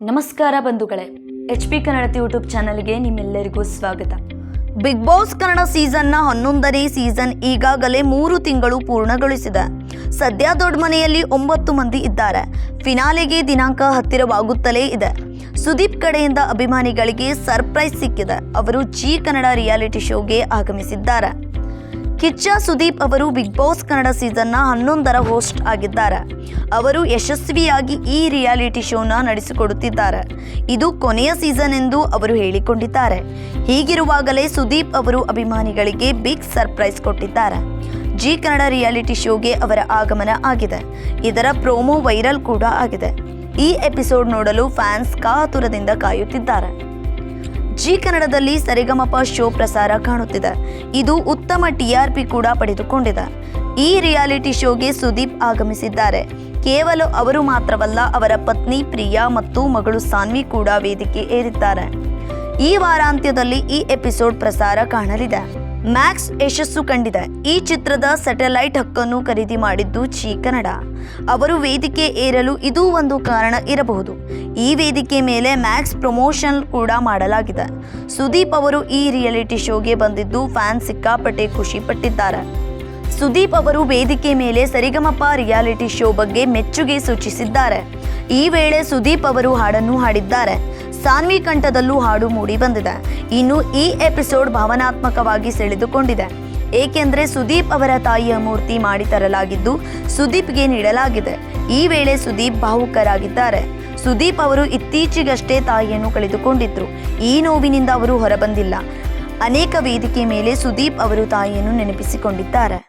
ನಮಸ್ಕಾರ ಬಂಧುಗಳೇ, HP Kannada YouTube ಚಾನಲ್ಗೆ ನಿಮ್ಮೆಲ್ಲರಿಗೂ ಸ್ವಾಗತ. ಬಿಗ್ ಬಾಸ್ ಕನ್ನಡ ಸೀಸನ್ನ 11ನೇ ಸೀಸನ್ ಈಗಾಗಲೇ 3 ತಿಂಗಳು ಪೂರ್ಣಗೊಳಿಸಿದೆ. ಸದ್ಯ ದೊಡ್ಡ ಮನೆಯಲ್ಲಿ 9 ಮಂದಿ ಇದ್ದಾರೆ. ಫಿನಾಲೆಗೆ ದಿನಾಂಕ ಹತ್ತಿರವಾಗುತ್ತಲೇ ಇದೆ. ಸುದೀಪ್ ಕಡೆಯಿಂದ ಅಭಿಮಾನಿಗಳಿಗೆ ಸರ್ಪ್ರೈಸ್ ಸಿಕ್ಕಿದೆ. ಅವರು ಜಿ ಕನ್ನಡ ರಿಯಾಲಿಟಿ ಶೋಗೆ ಆಗಮಿಸಿದ್ದಾರೆ. ಕಿಚ್ಚ ಸುದೀಪ್ ಅವರು ಬಿಗ್ ಬಾಸ್ ಕನ್ನಡ ಸೀಸನ್ನ 11ರ ಹೋಸ್ಟ್ ಆಗಿದ್ದಾರೆ. ಅವರು ಯಶಸ್ವಿಯಾಗಿ ಈ ರಿಯಾಲಿಟಿ ಶೋನ ನಡೆಸಿಕೊಡುತ್ತಿದ್ದಾರೆ. ಇದು ಕೊನೆಯ ಸೀಸನ್ ಎಂದು ಅವರು ಹೇಳಿಕೊಂಡಿದ್ದಾರೆ. ಹೀಗಿರುವಾಗಲೇ ಸುದೀಪ್ ಅವರು ಅಭಿಮಾನಿಗಳಿಗೆ ಬಿಗ್ ಸರ್ಪ್ರೈಸ್ ಕೊಟ್ಟಿದ್ದಾರೆ. ಜಿ ಕನ್ನಡ ರಿಯಾಲಿಟಿ ಶೋಗೆ ಅವರ ಆಗಮನ ಆಗಿದೆ. ಇದರ ಪ್ರೋಮೋ ವೈರಲ್ ಕೂಡ ಆಗಿದೆ. ಈ ಎಪಿಸೋಡ್ ನೋಡಲು ಫ್ಯಾನ್ಸ್ ಕಾತುರದಿಂದ ಕಾಯುತ್ತಿದ್ದಾರೆ. ಜಿ ಕನ್ನಡದಲ್ಲಿ ಸರಿಗಮಪ ಶೋ ಪ್ರಸಾರ ಕಾಣುತ್ತಿದೆ. ಇದು ಉತ್ತಮ TRP ಕೂಡ ಪಡೆದುಕೊಂಡಿದೆ. ಈ ರಿಯಾಲಿಟಿ ಶೋಗೆ ಸುದೀಪ್ ಆಗಮಿಸಿದ್ದಾರೆ. ಕೇವಲ ಅವರು ಮಾತ್ರವಲ್ಲ, ಅವರ ಪತ್ನಿ ಪ್ರಿಯಾ ಮತ್ತು ಮಗಳು ಸಾನ್ವಿ ಕೂಡ ವೇದಿಕೆ ಏರಿದ್ದಾರೆ. ಈ ವಾರಾಂತ್ಯದಲ್ಲಿ ಈ ಎಪಿಸೋಡ್ ಪ್ರಸಾರ ಕಾಣಲಿದೆ. ಮ್ಯಾಕ್ಸ್ ಯಶಸ್ಸು ಕಂಡಿದೆ. ಈ ಚಿತ್ರದ ಸ್ಯಾಟಲೈಟ್ ಹಕ್ಕನ್ನು ಖರೀದಿ ಮಾಡಿದ್ದು ಜಿ ಕನ್ನಡ. ಅವರು ವೇದಿಕೆ ಏರಲು ಇದು ಒಂದು ಕಾರಣ ಇರಬಹುದು. ಈ ವೇದಿಕೆ ಮೇಲೆ ಮ್ಯಾಕ್ಸ್ ಪ್ರಮೋಷನ್ ಕೂಡ ಮಾಡಲಾಗಿದೆ. ಸುದೀಪ್ ಅವರು ಈ ರಿಯಾಲಿಟಿ ಶೋಗೆ ಬಂದಿದ್ದು ಫ್ಯಾನ್ಸ್ ಸಿಕ್ಕಾಪಟ್ಟೆ ಖುಷಿ ಪಟ್ಟಿದ್ದಾರೆ. ಸುದೀಪ್ ಅವರು ವೇದಿಕೆ ಮೇಲೆ ಸರಿಗಮಪ ರಿಯಾಲಿಟಿ ಶೋ ಬಗ್ಗೆ ಮೆಚ್ಚುಗೆ ಸೂಚಿಸಿದ್ದಾರೆ. ಈ ವೇಳೆ ಸುದೀಪ್ ಅವರು ಹಾಡನ್ನು ಹಾಡಿದ್ದಾರೆ. ಸಾನ್ವಿ ಕಂಠದಲ್ಲೂ ಹಾಡು ಮೂಡಿ ಬಂದಿದೆ. ಇನ್ನು ಈ ಎಪಿಸೋಡ್ ಭಾವನಾತ್ಮಕವಾಗಿ ಸೆಳೆದುಕೊಂಡಿದೆ. ಏಕೆಂದರೆ ಸುದೀಪ್ ಅವರ ತಾಯಿಯ ಮೂರ್ತಿ ಮಾಡಿ ತರಲಾಗಿದ್ದು ಸುದೀಪ್ಗೆ ನೀಡಲಾಗಿದೆ. ಈ ವೇಳೆ ಸುದೀಪ್ ಭಾವುಕರಾಗಿದ್ದಾರೆ. ಸುದೀಪ್ ಅವರು ಇತ್ತೀಚೆಗಷ್ಟೇ ತಾಯಿಯನ್ನು ಕಳೆದುಕೊಂಡಿದ್ರು. ಈ ನೋವಿನಿಂದ ಅವರು ಹೊರಬಂದಿಲ್ಲ. ಅನೇಕ ವೇದಿಕೆ ಮೇಲೆ ಸುದೀಪ್ ಅವರು ತಾಯಿಯನ್ನು ನೆನಪಿಸಿಕೊಂಡಿದ್ದಾರೆ.